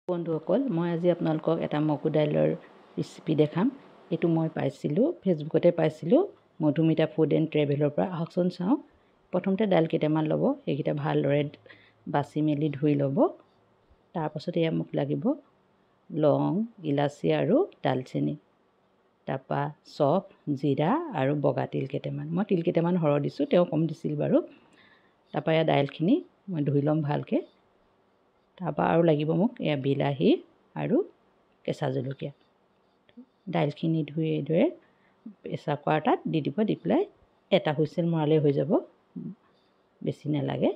বন্ধুসকল, মই আজি আপোনালোকক এটা মগু দাইলৰ ৰেচিপি দেখাম। এইটো মই পাইছিলোঁ, ফেচবুকতে পাইছিলোঁ, মধুমিতা ফুড এণ্ড ট্ৰেভেলৰ পৰা। আহকচোন চাওঁ। প্ৰথমতে দাইল কেইটামান ল'ব, সেইকেইটা ভালদৰে বাছি মেলি ধুই ল'ব। তাৰপাছত এয়া মোক লাগিব লং, ইলাচি আৰু ডালচেনি, তাৰপৰা চফ, জিৰা আৰু বগা তিল কেইটামান। মই তিল কেইটামান সৰহ দিছোঁ, তেওঁ কম দিছিল বাৰু। তাৰপৰা এয়া দাইলখিনি মই ধুই ল'ম ভালকৈ। তাৰপৰা আৰু লাগিব মোক এয়া বিলাহী আৰু কেঁচা জলকীয়া। দাইলখিনি ধুই এইদৰে প্ৰেছাৰ কুকাৰ এটাত দি দিব, দি পেলাই এটা হুইচেল মৰালেই হৈ যাব, বেছি নালাগে।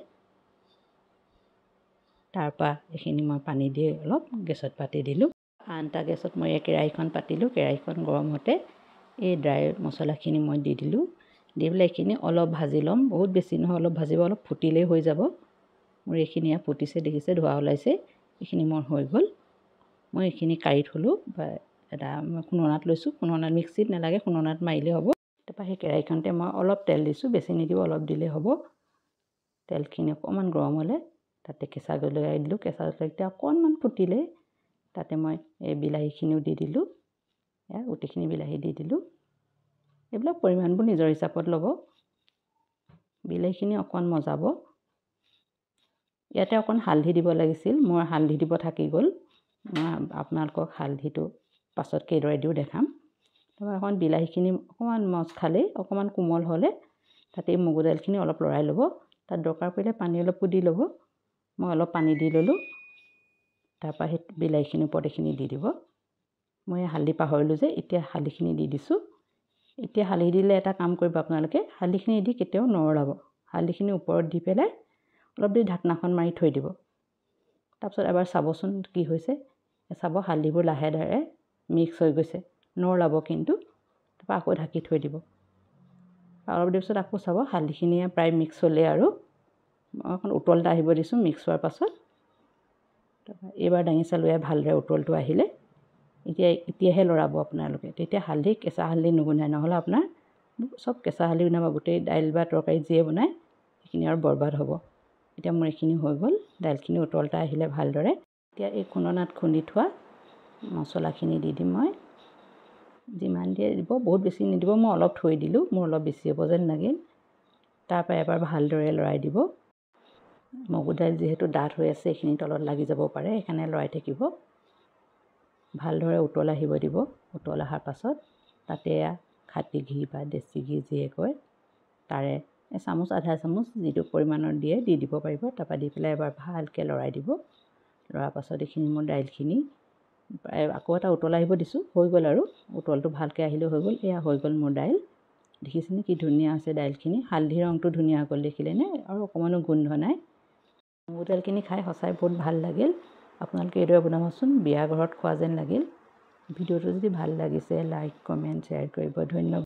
তাৰপৰা এইখিনি মই পানী দি অলপ গেছত পাতি দিলোঁ। আন এটা গেছত মই এই কেৰাহীখন পাতিলোঁ। কেৰাহীখন গৰম হওঁতে এই ড্ৰাই মছলাখিনি মই দি দিলোঁ। দি পেলাই এইখিনি অলপ ভাজি ল'ম, বহুত বেছি নহয়, অলপ ভাজিব, অলপ ফুটিলেই হৈ যাব। মোৰ এইখিনি ফুটিছে, দেখিছে ধোঁৱা ওলাইছে। এইখিনি মোৰ হৈ গ'ল। মই এইখিনি কাঢ়ি থ'লোঁ, এটা মই খুন্দনাত লৈছোঁ। খুন্দনাত, মিক্সিত নালাগে, খুন্দনাত মাৰিলেই হ'ব। তাৰপৰা সেই কেৰাহীখনতে মই অলপ তেল দিছোঁ, বেছি নিদিব, অলপ দিলেই হ'ব। তেলখিনি অকণমান গৰম হ'লে তাতে কেঁচা জলকীয়া দিলোঁ। কেঁচা জলকীয়া অকণমান ফুটিলে তাতে মই এই বিলাহীখিনিও দি দিলোঁ। গোটেইখিনি বিলাহী দি দিলোঁ। এইবিলাক পৰিমাণবোৰ নিজৰ হিচাপত ল'ব। বিলাহীখিনি অকণ মজাব। ইয়াতে অকণ হালধি দিব লাগিছিল, মোৰ হালধি দিব থাকি গ'ল। মই আপোনালোকক হালধিটো পাছত কেইদৰে দিওঁ দেখাম। তাৰপৰা অকণ বিলাহীখিনি অকণমান মজ খালেই, অকণমান কোমল হ'লে তাতে মগু দাইলখিনি অলপ লৰাই ল'ব। তাত দৰকাৰ পৰিলে পানী অলপো দি ল'ব। মই অলপ পানী দি ল'লোঁ। তাৰপৰা সেই বিলাহীখিনিৰ ওপৰত এইখিনি দি দিব। মই হালধি পাহৰিলোঁ যে, এতিয়া হালধিখিনি দি দিছোঁ। এতিয়া হালধি দিলে এটা কাম কৰিব আপোনালোকে, হালধিখিনি দি কেতিয়াও নৰলাব। হালধিখিনি ওপৰত দি পেলাই অলপ দেৰি ঢাকনাখন মাৰি থৈ দিব। তাৰপিছত এবাৰ চাবচোন কি হৈছে। চাব হালধিবোৰ লাহে লাহে মিক্স হৈ গৈছে, নৰলাব কিন্তু। তাৰপৰা আকৌ ঢাকি থৈ দিব। অলপ দেৰি পিছত আকৌ চাব হালধিখিনি প্ৰায় মিক্স হ'লে আৰু মই অকণ উতল এটা আহিব দিছোঁ মিক্স হোৱাৰ পাছত। তাৰপৰা এইবাৰ দাঙি চালোঁ, ভালদৰে উতলটো আহিলে। এতিয়াহে লৰাব আপোনালোকে, তেতিয়া হালধি, কেঁচা হালধি নুগুন্ধায়। নহ'লে আপোনাৰ চব কেঁচা হালধি গুন্ধাব, গোটেই দাইল বা তৰকাৰী যিয়ে বনায় সেইখিনি আৰু বৰবাদ হ'ব। এতিয়া মোৰ এইখিনি হৈ গ'ল। দাইলখিনি উতল এটা আহিলে ভালদৰে। এতিয়া এই খুন্দনাত খুন্দি থোৱা মছলাখিনি দি দিম মই। যিমান দিয়ে দিব, বহুত বেছি নিদিব, মই অলপ থৈ দিলোঁ, মোৰ অলপ বেছি হ'ব যেন লাগিল। তাৰপৰা এবাৰ ভালদৰে লৰাই দিব। মগু দাইল যিহেতু ডাঠ হৈ আছে, এইখিনি তলত লাগি যাব পাৰে, সেইকাৰণে লৰাই থাকিব। ভালদৰে উতল আহিব দিব। উতল অহাৰ পাছত তাতে খাটি ঘি বা দেশী ঘি যিয়ে কয়, তাৰে এচামুচ, আধা চামুচ যিটো পৰিমাণৰ দিয়ে দি দিব পাৰিব। তাৰপৰা দি পেলাই এবাৰ ভালকৈ লৰাই দিব। লৰাৰ পাছত এইখিনি মোৰ দাইলখিনি আকৌ এটা উতল আহিব দিছোঁ, হৈ গ'ল আৰু উতলটো ভালকৈ আহিলে হৈ গ'ল। এয়া হৈ গ'ল মোৰ দাইল। দেখিছেনে কি ধুনীয়া হৈছে দাইলখিনি। হালধি ৰংটো ধুনীয়া হৈ গ'ল, দেখিলেনে? আৰু অকণমানো গোন্ধ নাই। মগু দাইলখিনি খাই সঁচাই বহুত ভাল লাগিল। আপোনালোকে এইদৰে বনাবচোন, বিয়া ঘৰত খোৱা যেন লাগিল। ভিডিঅ'টো যদি ভাল লাগিছে লাইক, কমেণ্ট, শ্বেয়াৰ কৰিব। ধন্যবাদ।